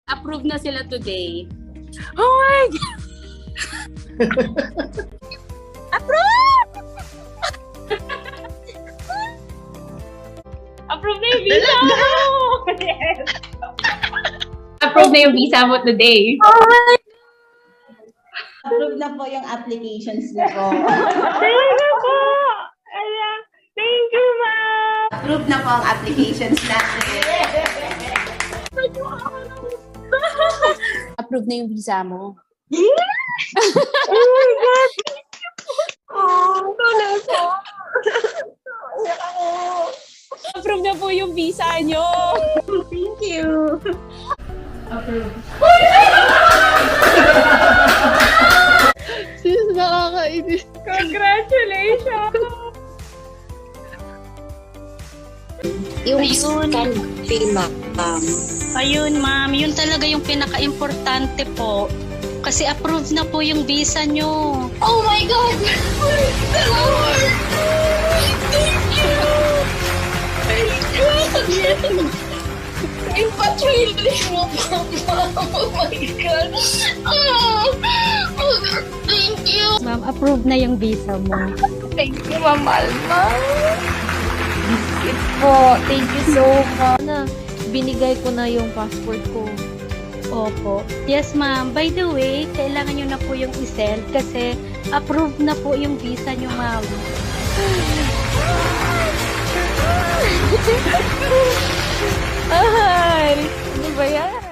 Approve na sila today. Oh my God! Approve! Approve na yung visa mo! Yes! Approve na yung visa mo today. Oh my Approve na po yung applications niyo po. Thank you po! Ayan. Thank you, ma'am! Approve na po ang applications natin. Approve na yung visa mo. Oh my God! Oh, tunay po. Iyak ako. Approve na po yung visa nyo. Thank you. Sis, nakakainis. Congratulations! Yung scan fee, ma'am. Ayun, ma'am. Yun talaga yung pinaka-importante po. Kasi approved na po yung visa nyo. Oh my God! Praise the Lord! Thank you! Thank you! Ipatrailing mo pa, ma'am. Oh my God! Oh, thank you! Ma'am, approved na yung visa mo. Thank you, Ma'am Alma. Biscuit po. Thank you so much. Binigay ko na yung passport ko. Opo. Yes, ma'am. By the way, kailangan nyo na po yung isend kasi approved na po yung visa nyo, ma'am. Ay, ano ba yan?